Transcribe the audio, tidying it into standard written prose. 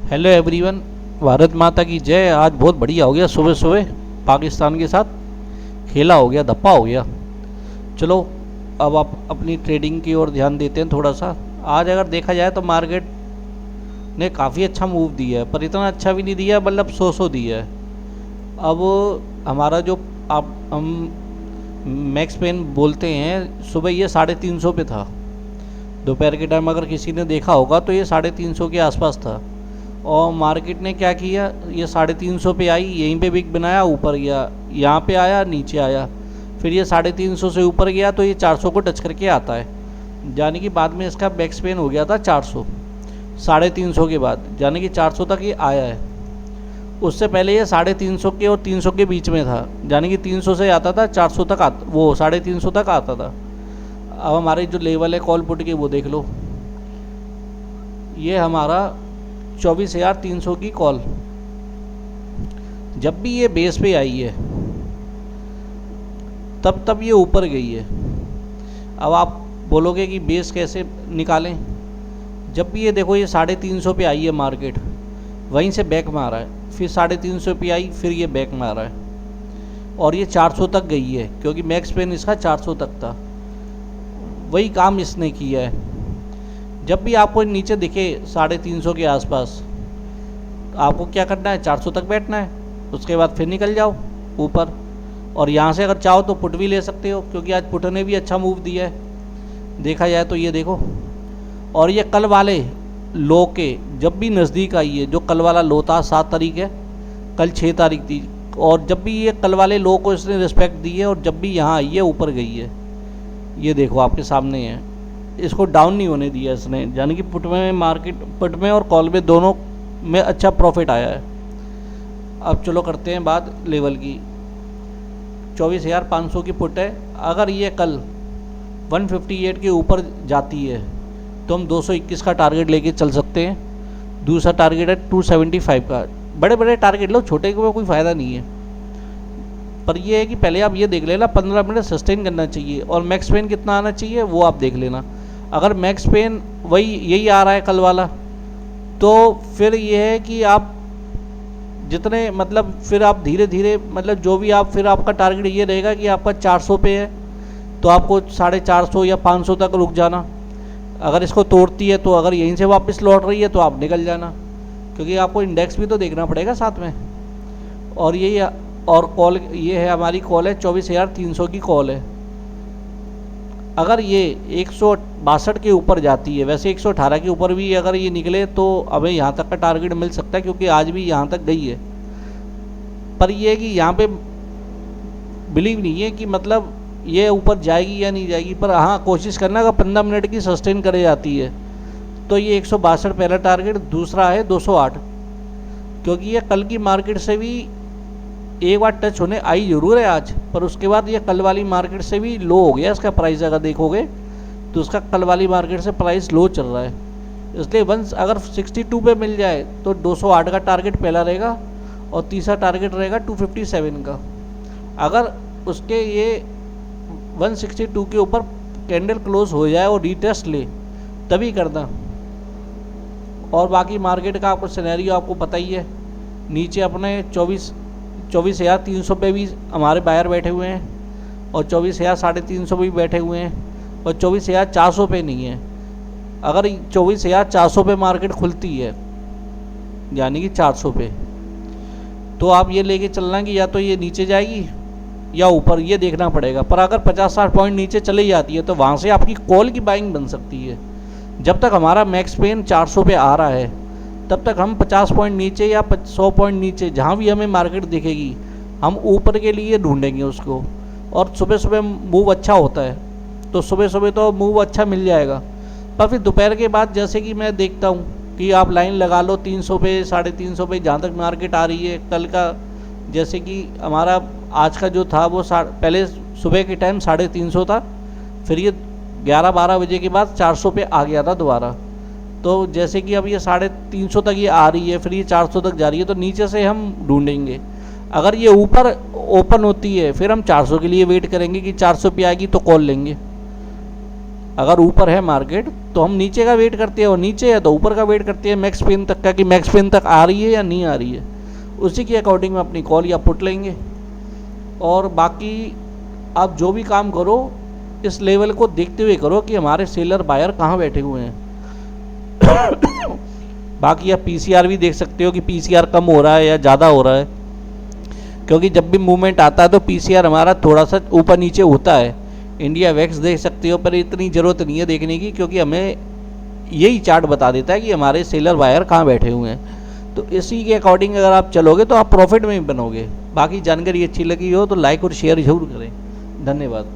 Hello everyone. Bharat माता की जय। आज बहुत बढ़िया हो गया, सुबह सुबह पाकिस्तान के साथ खेला हो गया, धप्पा हो गया। चलो अब आप अपनी ट्रेडिंग की ओर ध्यान देते हैं थोड़ा सा। आज अगर देखा जाए तो मार्केट ने काफ़ी अच्छा मूव दिया है, पर इतना अच्छा भी नहीं दिया, मतलब सो दिया है। अब हमारा जो आप हम मैक्स पेन बोलते हैं, सुबह ये 350 पे था। दोपहर के टाइम अगर किसी ने देखा होगा तो ये 350 के आसपास था। और मार्केट ने क्या किया, ये 350 पे आई, यहीं पे बिग बनाया, ऊपर गया, यहाँ पे आया, नीचे आया, फिर ये 350 से ऊपर गया तो ये 400 को टच करके आता है। यानी कि बाद में इसका बैक स्पेन हो गया था 400, 350 के बाद, यानी कि 400 तक ये आया है। उससे पहले ये 350 के और 300 के बीच में था, यानी कि 300 से आता था 400 तक वो 350 तक आता था। अब हमारे जो लेवल है कॉल पुट के वो देख लो, ये हमारा 24,300 की कॉल, जब भी ये बेस पे आई है तब ये ऊपर गई है। अब आप बोलोगे कि बेस कैसे निकालें, जब भी ये देखो ये 350 पे आई है मार्केट, वहीं से बैक मारा है, फिर 350 पे आई, फिर ये बैक मारा है और ये 400 तक गई है, क्योंकि मैक्स पेन इसका 400 तक था। वही काम इसने किया है। जब भी आपको नीचे दिखे 350 के आसपास, आपको क्या करना है, 400 तक बैठना है, उसके बाद फिर निकल जाओ ऊपर। और यहाँ से अगर चाहो तो पुट भी ले सकते हो, क्योंकि आज पुट ने भी अच्छा मूव दिया है देखा जाए तो। ये देखो, और ये कल वाले लो के जब भी नज़दीक आई है, जो कल वाला लो था 7 तारीख है, कल 6 तारीख थी, और जब भी ये कल वाले लो को इसने रिस्पेक्ट दी है और जब भी यहाँ आई है ऊपर गई है। ये देखो आपके सामने है, इसको डाउन नहीं होने दिया इसने, यानी कि पुट में मार्केट, पुट में और कॉल में दोनों में अच्छा प्रॉफिट आया है। अब चलो करते हैं बात लेवल की। 24,500 की पुट है, अगर ये कल 158 के ऊपर जाती है तो हम 221 का टारगेट लेके चल सकते हैं। दूसरा टारगेट है 275 का। बड़े बड़े टारगेट लो, छोटे को कोई फ़ायदा नहीं है। पर ये है कि पहले आप ये देख लेना 15 मिनट सस्टेन करना चाहिए, और मैक्स पेन कितना आना चाहिए वो आप देख लेना। अगर मैक्स पेन यही आ रहा है कल वाला, तो फिर ये है कि आप जितने मतलब फिर आप धीरे धीरे मतलब जो भी आप, फिर आपका टारगेट ये रहेगा कि आपका 400 पे है तो आपको 450 या 500 तक रुक जाना। अगर इसको तोड़ती है तो अगर यहीं से वापस लौट रही है तो आप निकल जाना, क्योंकि आपको इंडेक्स भी तो देखना पड़ेगा साथ में। और यही, और कॉल ये है, हमारी कॉल है 24,300 की कॉल है। अगर ये 162 के ऊपर जाती है, वैसे 118 के ऊपर भी अगर ये निकले तो हमें यहाँ तक का टारगेट मिल सकता है, क्योंकि आज भी यहाँ तक गई है। पर ये है कि यहाँ पे बिलीव नहीं है कि मतलब ये ऊपर जाएगी या नहीं जाएगी, पर हाँ कोशिश करना, अगर 15 मिनट की सस्टेन करे जाती है तो ये 162 पहला टारगेट, दूसरा है 208, क्योंकि ये कल की मार्केट से भी एक बार टच होने आई जरूर है आज, पर उसके बाद ये कल वाली मार्केट से भी लो हो गया इसका प्राइस। अगर देखोगे तो उसका कल वाली मार्केट से प्राइस लो चल रहा है, इसलिए वंस अगर 62 पे मिल जाए तो 208 का टारगेट पहला रहेगा और तीसरा टारगेट रहेगा 257 का। अगर उसके ये 162 के ऊपर कैंडल क्लोज हो जाए और रीटेस्ट ले तभी करना। और बाकी मार्केट का आपको सिनेरियो आपको पता ही है, नीचे अपने 24,300 पे भी हमारे बायर बैठे हुए हैं, और 24,350 पे भी बैठे हुए हैं, और 24,400 पे नहीं है। अगर 24,400 पे मार्केट खुलती है, यानी कि 400 पे, तो आप ये लेके चलना कि या तो ये नीचे जाएगी या ऊपर, ये देखना पड़ेगा। पर अगर 50-60 पॉइंट नीचे चली जाती है तो वहाँ से आपकी कॉल की बाइंग बन सकती है। जब तक हमारा मैक्स पेन 400 पे आ रहा है तब तक हम 50 पॉइंट नीचे या 100 पॉइंट नीचे, जहाँ भी हमें मार्केट दिखेगी, हम ऊपर के लिए ढूंढेंगे उसको। और सुबह सुबह मूव अच्छा होता है तो सुबह सुबह तो मूव अच्छा मिल जाएगा। पर फिर दोपहर के बाद जैसे कि मैं देखता हूँ कि आप लाइन लगा लो 300 पे, 350 पे, जहाँ तक मार्केट आ रही है। कल का जैसे कि हमारा आज का जो था वो पहले सुबह के टाइम 350 था, फिर ये 11-12 बजे के बाद 400 पे आ गया था दोबारा। तो जैसे कि अब ये 350 तक ये आ रही है, फिर ये 400 तक जा रही है, तो नीचे से हम ढूंढेंगे। अगर ये ऊपर ओपन होती है फिर हम 400 के लिए वेट करेंगे कि 400 पे आएगी तो कॉल लेंगे। अगर ऊपर है मार्केट तो हम नीचे का वेट करते हैं, और नीचे है तो ऊपर का वेट करते हैं मैक्स पिन तक का, कि मैक्स पिन तक आ रही है या नहीं आ रही है। उसी के अकॉर्डिंग में अपनी कॉल या पुट लेंगे। और बाकी आप जो भी काम करो इस लेवल को देखते हुए करो कि हमारे सेलर बायर कहाँ बैठे हुए हैं। बाकी आप पीसीआर भी देख सकते हो कि पीसीआर कम हो रहा है या ज़्यादा हो रहा है, क्योंकि जब भी मूवमेंट आता है तो पीसीआर हमारा थोड़ा सा ऊपर नीचे होता है। इंडिया वेक्स देख सकते हो, पर इतनी ज़रूरत नहीं है देखने की, क्योंकि हमें यही चार्ट बता देता है कि हमारे सेलर बायर कहाँ बैठे हुए हैं। तो इसी के अकॉर्डिंग अगर आप चलोगे तो आप प्रॉफिट में ही बनोगे। बाकी जानकारी अच्छी लगी हो तो लाइक और शेयर जरूर करें। धन्यवाद।